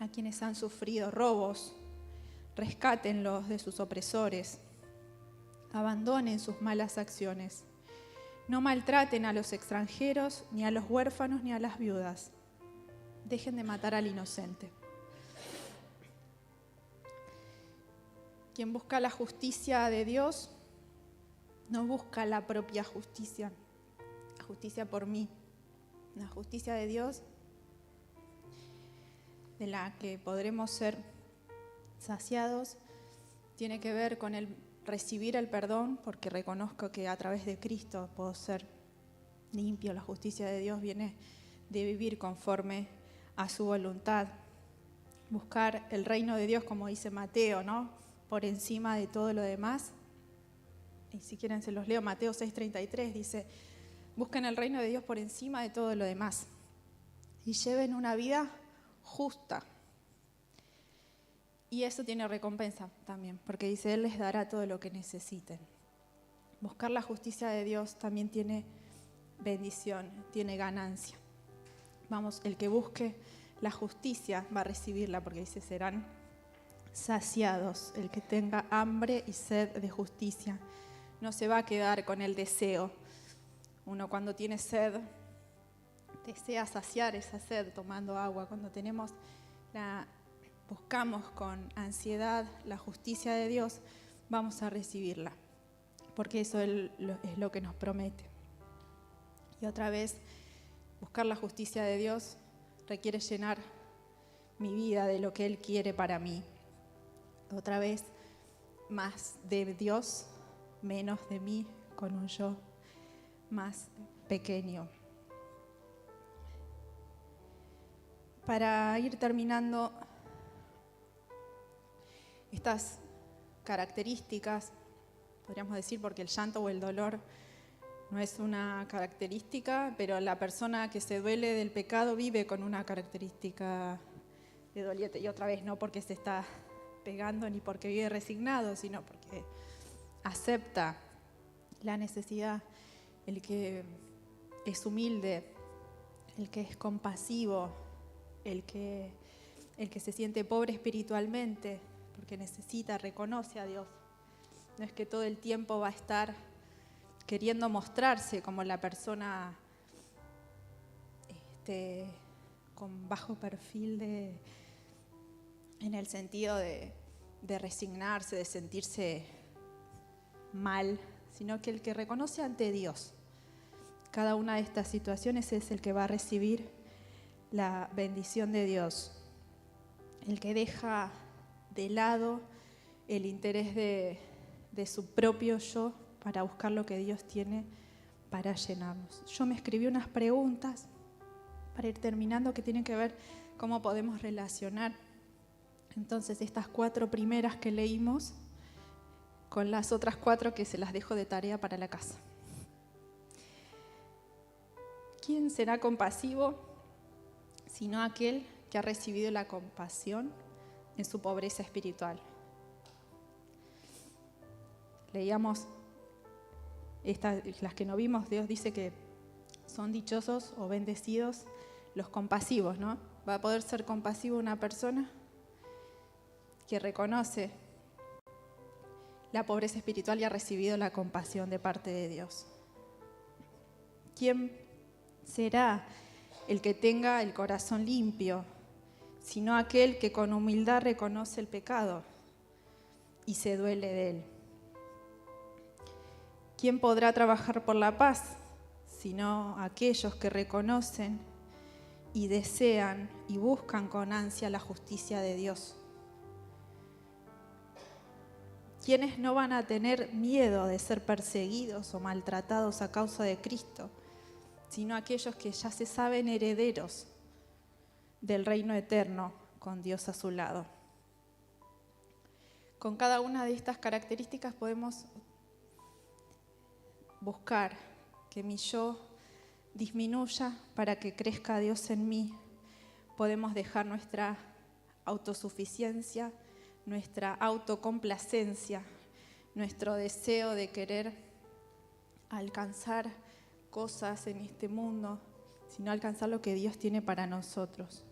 a quienes han sufrido robos, rescátenlos de sus opresores, abandonen sus malas acciones. No maltraten a los extranjeros, ni a los huérfanos, ni a las viudas. Dejen de matar al inocente. Quien busca la justicia de Dios no busca la propia justicia, la justicia por mí. La justicia de Dios, de la que podremos ser saciados, tiene que ver con el recibir el perdón, porque reconozco que a través de Cristo puedo ser limpio. La justicia de Dios viene de vivir conforme a su voluntad. Buscar el reino de Dios, como dice Mateo, ¿no? Por encima de todo lo demás. Y si quieren se los leo, Mateo 6:33 dice: busquen el reino de Dios por encima de todo lo demás y lleven una vida justa. Y eso tiene recompensa también, porque dice, Él les dará todo lo que necesiten. Buscar la justicia de Dios también tiene bendición, tiene ganancia. Vamos, el que busque la justicia va a recibirla, porque dice, serán saciados. El que tenga hambre y sed de justicia no se va a quedar con el deseo. Uno cuando tiene sed desea saciar esa sed tomando agua. Cuando buscamos con ansiedad la justicia de Dios, vamos a recibirla, porque eso es lo que nos promete. Y otra vez, buscar la justicia de Dios requiere llenar mi vida de lo que Él quiere para mí. Otra vez, más de Dios, menos de mí, con un yo más pequeño. Para ir terminando, estas características, podríamos decir, porque el llanto o el dolor no es una característica, pero la persona que se duele del pecado vive con una característica de doliente. Y otra vez, no porque se está pegando ni porque vive resignado, sino porque acepta la necesidad. El que es humilde, el que es compasivo, el que se siente pobre espiritualmente, porque necesita, reconoce a Dios. No es que todo el tiempo va a estar queriendo mostrarse como la persona con bajo perfil en el sentido de resignarse, de sentirse mal, sino que el que reconoce ante Dios cada una de estas situaciones es el que va a recibir la bendición de Dios. El que deja de lado el interés de su propio yo para buscar lo que Dios tiene para llenarnos. Yo me escribí unas preguntas para ir terminando que tienen que ver cómo podemos relacionar entonces estas 4 primeras que leímos con las otras 4 que se las dejo de tarea para la casa. ¿Quién será compasivo sino aquel que ha recibido la compasión en su pobreza espiritual? Leíamos las que no vimos. Dios dice que son dichosos o bendecidos los compasivos, ¿no? Va a poder ser compasivo una persona que reconoce la pobreza espiritual y ha recibido la compasión de parte de Dios. ¿Quién será el que tenga el corazón limpio, sino aquel que con humildad reconoce el pecado y se duele de él? ¿Quién podrá trabajar por la paz, sino aquellos que reconocen y desean y buscan con ansia la justicia de Dios? ¿Quiénes no van a tener miedo de ser perseguidos o maltratados a causa de Cristo, sino aquellos que ya se saben herederos del reino eterno con Dios a su lado? Con cada una de estas características podemos buscar que mi yo disminuya para que crezca Dios en mí. Podemos dejar nuestra autosuficiencia, nuestra autocomplacencia, nuestro deseo de querer alcanzar cosas en este mundo, sino alcanzar lo que Dios tiene para nosotros.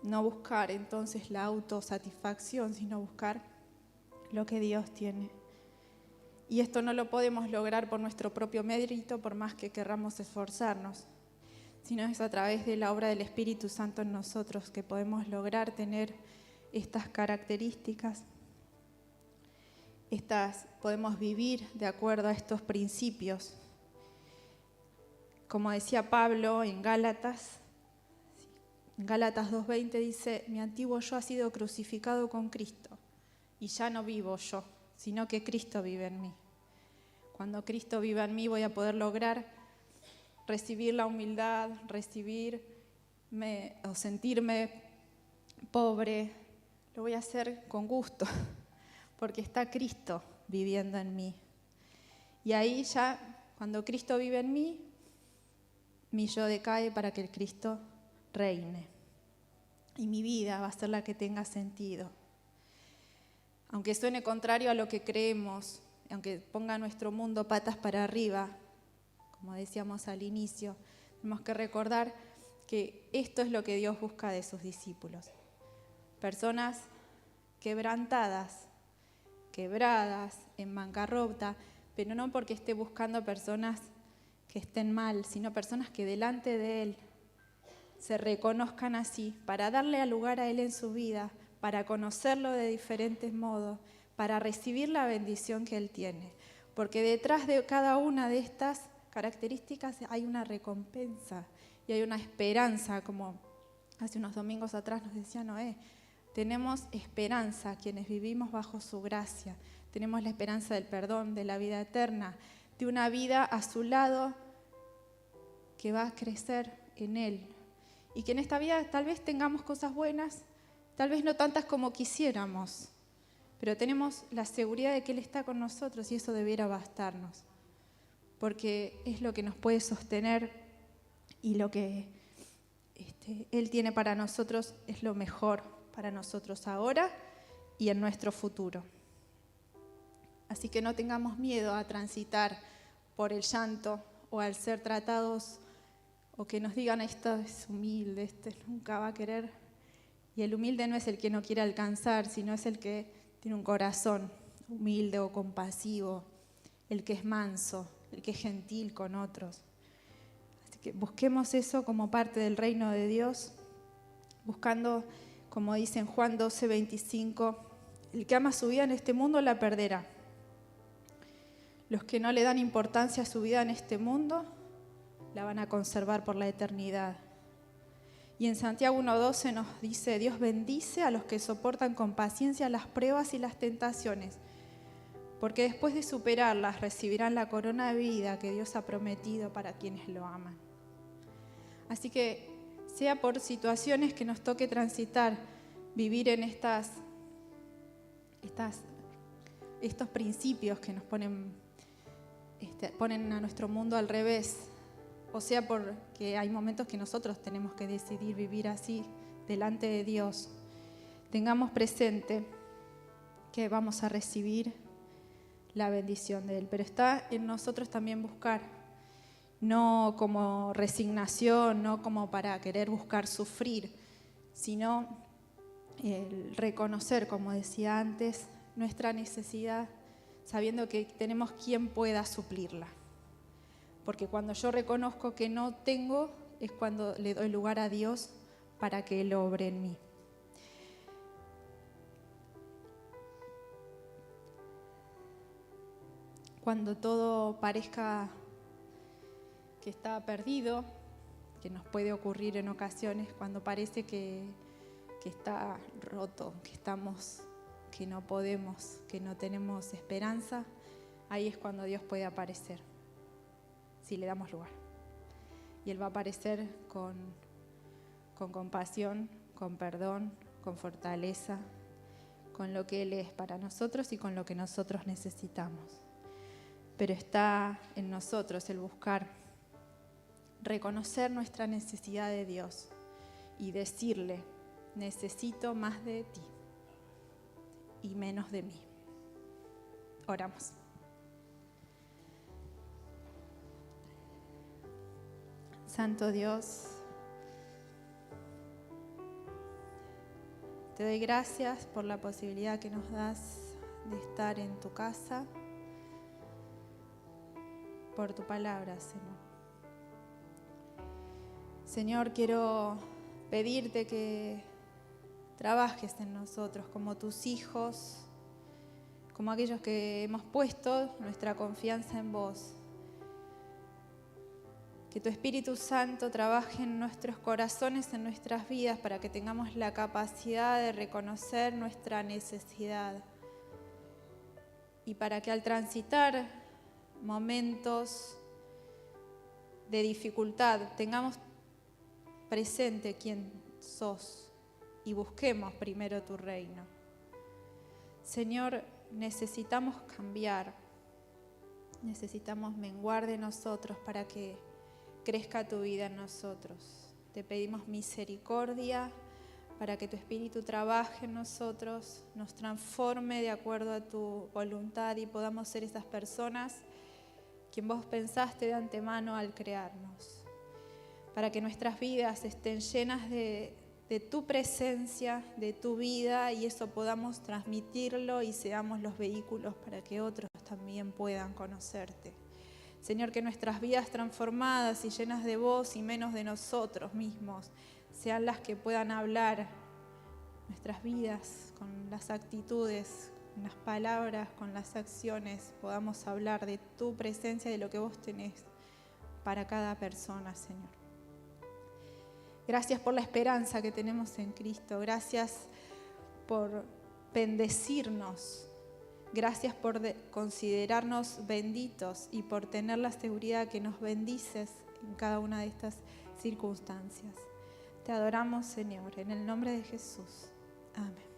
No buscar entonces la autosatisfacción, sino buscar lo que Dios tiene. Y esto no lo podemos lograr por nuestro propio mérito, por más que querramos esforzarnos, sino es a través de la obra del Espíritu Santo en nosotros que podemos lograr tener estas características. Podemos vivir de acuerdo a estos principios. Como decía Pablo en Gálatas 2:20 dice: mi antiguo yo ha sido crucificado con Cristo, y ya no vivo yo, sino que Cristo vive en mí. Cuando Cristo viva en mí voy a poder lograr recibir la humildad, recibirme o sentirme pobre. Lo voy a hacer con gusto, porque está Cristo viviendo en mí. Y ahí ya, cuando Cristo vive en mí, mi yo decae para que el Cristo reine. Y mi vida va a ser la que tenga sentido. Aunque suene contrario a lo que creemos, aunque ponga nuestro mundo patas para arriba, como decíamos al inicio, tenemos que recordar que esto es lo que Dios busca de sus discípulos. Personas quebrantadas, quebradas, en bancarrota, pero no porque esté buscando personas que estén mal, sino personas que delante de Él se reconozcan así, para darle lugar a Él en su vida, para conocerlo de diferentes modos, para recibir la bendición que Él tiene. Porque detrás de cada una de estas características hay una recompensa y hay una esperanza, como hace unos domingos atrás nos decía Noé. Tenemos esperanza, quienes vivimos bajo su gracia. Tenemos la esperanza del perdón, de la vida eterna, de una vida a su lado que va a crecer en Él. Y que en esta vida tal vez tengamos cosas buenas, tal vez no tantas como quisiéramos, pero tenemos la seguridad de que Él está con nosotros y eso debiera bastarnos, porque es lo que nos puede sostener y lo que Él tiene para nosotros es lo mejor para nosotros ahora y en nuestro futuro. Así que no tengamos miedo a transitar por el llanto o al ser tratados o que nos digan: esto es humilde, este nunca va a querer. Y el humilde no es el que no quiere alcanzar, sino es el que tiene un corazón humilde o compasivo, el que es manso, el que es gentil con otros. Así que busquemos eso como parte del reino de Dios, buscando, como dice en Juan 12:25, el que ama su vida en este mundo la perderá. Los que no le dan importancia a su vida en este mundo la van a conservar por la eternidad. Y en Santiago 1:12 nos dice: Dios bendice a los que soportan con paciencia las pruebas y las tentaciones, porque después de superarlas recibirán la corona de vida que Dios ha prometido para quienes lo aman. Así que, sea por situaciones que nos toque transitar, vivir en estos principios que nos ponen a nuestro mundo al revés, o sea porque hay momentos que nosotros tenemos que decidir vivir así delante de Dios, tengamos presente que vamos a recibir la bendición de Él. Pero está en nosotros también buscar, no como resignación, no como para querer buscar sufrir, sino el reconocer, como decía antes, nuestra necesidad, sabiendo que tenemos quien pueda suplirla. Porque cuando yo reconozco que no tengo, es cuando le doy lugar a Dios para que Él obre en mí. Cuando todo parezca que está perdido, que nos puede ocurrir en ocasiones, cuando parece que está roto, que no podemos, que no tenemos esperanza, ahí es cuando Dios puede aparecer, si le damos lugar. Y Él va a aparecer con compasión, con perdón, con fortaleza, con lo que Él es para nosotros y con lo que nosotros necesitamos. Pero está en nosotros el buscar, reconocer nuestra necesidad de Dios y decirle: necesito más de ti y menos de mí. Oramos. Santo Dios, Te doy gracias por la posibilidad que nos das de estar en tu casa, por tu palabra, Señor. Señor, quiero pedirte que trabajes en nosotros como tus hijos, como aquellos que hemos puesto nuestra confianza en vos. Que tu Espíritu Santo trabaje en nuestros corazones, en nuestras vidas, para que tengamos la capacidad de reconocer nuestra necesidad. Y para que al transitar momentos de dificultad tengamos presente quién sos y busquemos primero tu reino. Señor, necesitamos cambiar, necesitamos menguar de nosotros para que crezca tu vida en nosotros. Te pedimos misericordia para que tu Espíritu trabaje en nosotros, nos transforme de acuerdo a tu voluntad y podamos ser esas personas quien vos pensaste de antemano al crearnos. Para que nuestras vidas estén llenas de tu presencia, de tu vida, y eso podamos transmitirlo y seamos los vehículos para que otros también puedan conocerte. Señor, que nuestras vidas transformadas y llenas de vos y menos de nosotros mismos sean las que puedan hablar nuestras vidas con las actitudes, con las palabras, con las acciones. Podamos hablar de tu presencia, de lo que vos tenés para cada persona, Señor. Gracias por la esperanza que tenemos en Cristo. Gracias por bendecirnos. Gracias por considerarnos benditos y por tener la seguridad que nos bendices en cada una de estas circunstancias. Te adoramos, Señor, en el nombre de Jesús. Amén.